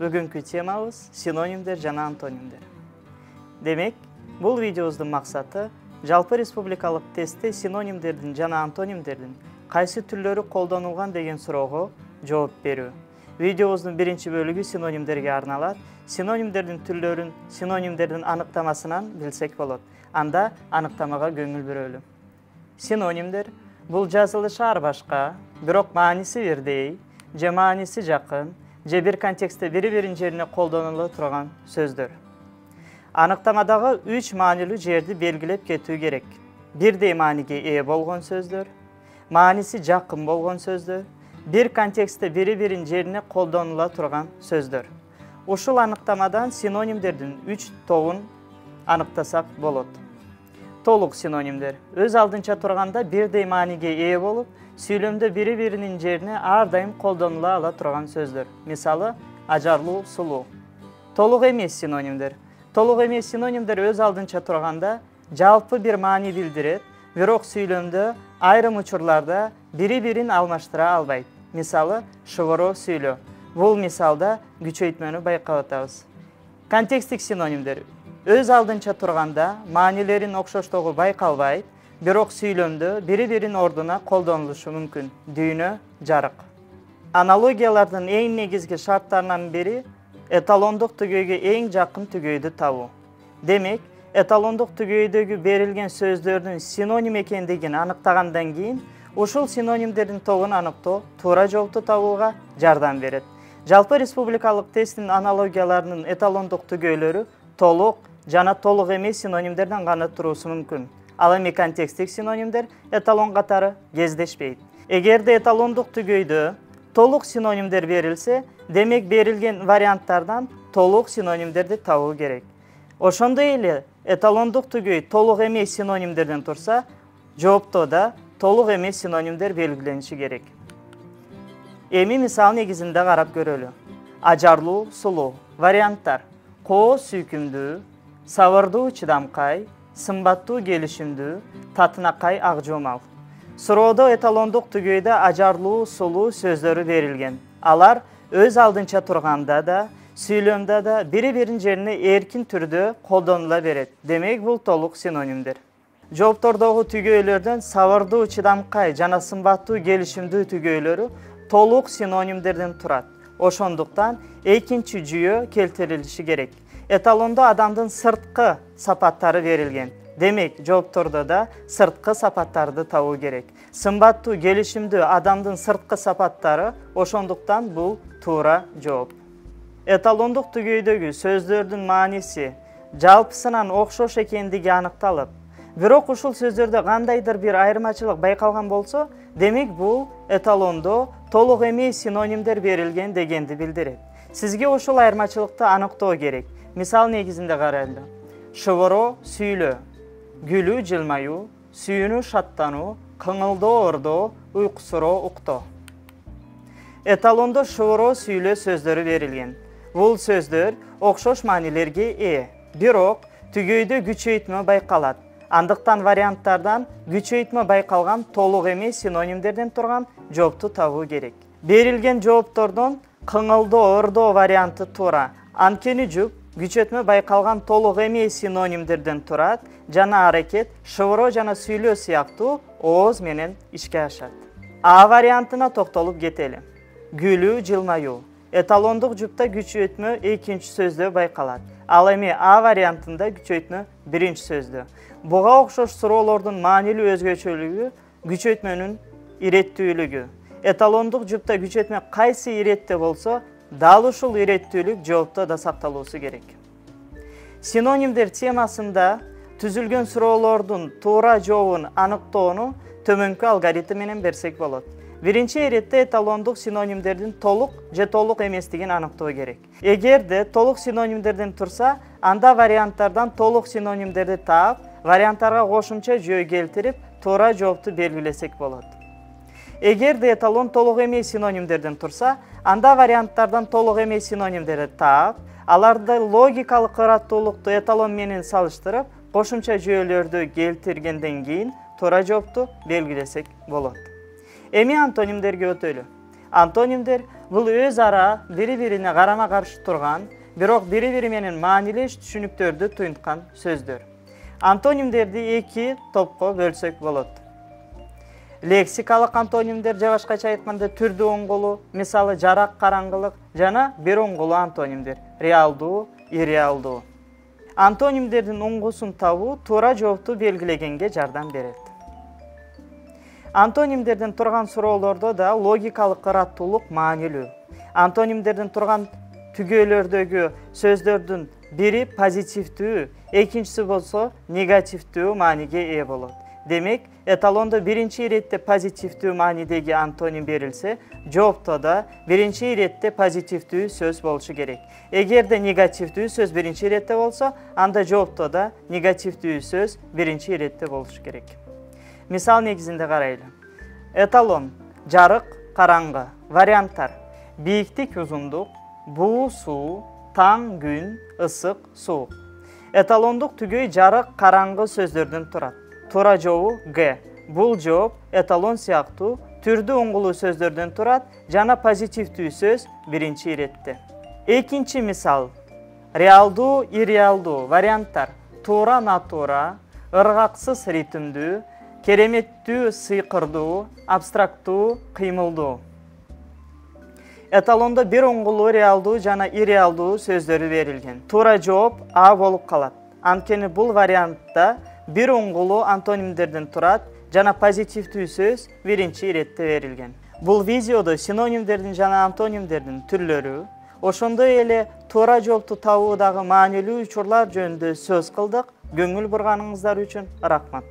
Бүгүнкү темабыз синонимдер жана антонимдер. Демек, бул видеобуздун максаты жалпы республикалык тестте синонимдердин жана антонимдердин кайсы түрлөрү колдонулган деген суроого жооп берүү. Видеобуздун биринчи бөлүгү синонимдерге арналат. Синонимдердин түрлөрүн синонимдердин аныктамасынан билсек болот. Анда аныктамага көңүл бөлөлү. Синонимдер бул жазылышы ар башка, бирок мааниси бирдей, же мааниси жакын, же бир контекстте бири-биринин жерине колдонула турган сөздөр. Аныктамадагы 3 маанилүү жерди белгилеп кетүү керек. Бирдей мааниге ээ болгон сөздөр, мааниси жакын болгон сөздөр, бир контекстте бири-биринин жерине колдонула турган сөздөр. Ушул аныктамадан синонимдердин 3 тобун аныктасак болот. Толук синонимдер өз алдынча турганда бирдей мааниге ээ болуп, сүйлөмдө бири-биринин жерине ар дайым колдонула ала турган сөздөр. Мисалы, ажарлуу, сулуу. Толук эмес синонимдер. Толук эмес синонимдер өз алдынча турганда жалпы бир маани билдирет, бирок сүйлөмдө айрым учурларда бири-бирин алмаштыра албайт. Мисалы, шыбыроо, сүйлөө. Бул мисалда күчөйтмөнү байкап атабыз. Контекстик синонимдер өз алдынча турганда маанилерин окшоштугу байкалбайт, бирок сүйлөмдө бири-биринин ордуна колдонулушу мүмкүн. Дүйнө, жарык. Аналогиялардын эң негизги шарттарынан бири эталондук түгөйгө эң жакын түгөйдү табуу. Демек, эталондук түгөйдөгү берилген сөздөрдүн синоним экендигин аныктагандан кийин, ушул синонимдердин тобун аныктоо туура жоопту табууга жардам берет. Жалпы республикалык тесттин аналогияларынын эталондук түгөйлөрү толук жана толук эмес синонимдерден гана туруусу мүмкүн. Ал эми контекстик синонимдер эталон катары кездешпейт. Эгерде эталондук түгөйдө толук синонимдер берилсе, демек берилген варианттардан толук синонимдерди табуу керек. Ошондой эле эталондук түгөй толук эмес синонимдерден турса, жоопто да толук эмес синонимдер белгилениши керек. Эми мисал негизинде карап көрөлү. Ажарлуу, сулуу. Варианттар: коо, сүйкүмдүү, сабырдуу, чыдамкай, сымбаттуу, келишимдүү, татынакай, акжумал. Суроодо эталондук түгөйдө ажарлуу, сулуу сөздөрү берилген. Алар өз алдынча турганда да, сүйлөмдө да бири-биринин жерине эркин түрдө колдонула берет. Демек, бул толук синонимдер. Жооптордогу түгөйлөрдөн сабырдуу, чыдамкай жана сымбаттуу, келишимдүү түгөйлөрү толук синонимдерден турат. Ошондуктан экинчи жүйө келтирилиши керек. Эталондо адамдын сырткы сапаттары берилген. Демек, жооптордо да сырткы сапаттарды табуу керек. Сымбаттуу, келишимдүү адамдын сырткы сапаттары, ошондуктан бул туура жооп. Эталондук түгөйдөгү сөздөрдүн мааниси жалпысынан окшош экендиги аныкталып, бирок ушул сөздөрдө кандайдыр бир айырмачылык байкалган болсо, демек бул эталондо толук эмес синонимдер берилген дегенди билдирет. Сизге ушул айырмачылыкты аныктоо керек. Мисал негизинде карайлы. Шыбыроо, сүйлөө, күлүү, жылмаюу, сүйүнүү, шаттануу, кыңылдоо, ордоо, уйкусуроо, уктоо. Эталондо шыбыроо, сүйлөө сөздөрү берилген. Бул сөздөр окшош маанилерге ээ, бирок түгөйдө күчөйтмө байкалат. Андыктан варианттардан күчөйтмө байкалган толук эмес синонимдерден турган жоопту табуу керек. Берилген жооптордон кыңылдоо, ордоо варианты туура. Анткени жүп күчөтмө байкалган толук эмес синонимдерден турат жана аракет шыбыроо жана сүйлөө сыяктуу ооз менен ишке ашат. А вариантына токтолуп кетели. Күлүү, жылмаюу. Эталондук жупта күчөтмө экинчи сөздө байкалат. Ал эми А вариантында күчөтмө биринчи сөздө. Буга окшош суроолордун маанилүү өзгөчөлүгү күчөтмөнүн иреттүүлүгү. Эталондук жупта күчөтмө кайсы иретте болсо, дал ушул иреттүүлүк жоопто да сакталуусу керек. Синонимдер темасында түзүлгөн суроолордун туура жообун аныктоону төмөнкү алгоритм менен берсек болот. Биринчи иретте эталондук синонимдердин толук же толук эместигин аныктоо керек. Эгерде толук синонимдерден турса, анда варианттардан толук синонимдерди таап, варианттарга кошумча жөө келтирип, туура жоопту белгилесек болот. Эгерде эталон толук эмес синонимдерден турса, анда варианттардан толук эмес синонимдерди таап, аларды логикалык ыраттуулукту эталон менен салыштырып, кошумча жүйөлөрдү келтиргенден кийин туура жоопту белгилесек болот. Эми антонимдерге өтөлү. Антонимдер бул өз ара бири-бирине карама-каршы турган, бирок бири-бири менен маанилүү түшүнүктөрдү туюнткан сөздөр. Антонимдерди эки топко бөлсөк болот. Лексикалык антонимдер же башкача айтканда түрдүү оңголуу, мисалы жарак, караңгылык жана бир оңголуу антонимдер, реалдуу, ирреалдуу. Антонимдердин оңгусун табуу туура жоопту белгилегенге жардам берет. Антонимдерден турган суроолордо да логикалык ыраттуулук маанилүү. Антонимдерден турган түгөөлөрдөгү сөздөрдүн бири позитивдүү, экинчиси болсо негативдүү мааниге ээ болот. Демек, эталондо биринчи иретте позитивдүү маанидеги антоним берилсе, жоопто да биринчи иретте позитивдүү сөз болушу керек. Эгерде негативдүү сөз биринчи иретте болсо, анда жоопто да негативдүү сөз биринчи иретте болушу керек. Мисал негизинде карайлы. Эталон: жарык, караңгы. Варианттар: бийиктик, узундук, буу, суу, таң, күн, ысык, суук. Эталондук түгөй жарык, караңгы сөздөрдөн турат. Туура жообу Г. Бул жооп эталон сыяктуу түрдүү оңголуу сөздөрдөн турат жана позитивдүү сөз биринчи иретте. Экинчи мисал: реалдуу, ирреалдуу. Варианттар: туура, натура, ыргаксыз, ритмдүү, кереметтүү, сыйкырдуу, абстрактуу, кыймылдуу. Эталондо бир оңголуу, реалдуу жана ирреалдуу сөздөрү берилген. Туура жооп А болуп калат. Анткени бул вариантта бир оңголуу антонимдерден турат жана позитивдүү сөз биринчи иретте берилген. Бул видеодо синонимдердин жана антонимдердин түрлөрү, ошондой эле туура жоопту табуудагы маанилүү учурлар жөнүндө сөз кылдык. Көңүл бурганыңыздар үчүн рахмат.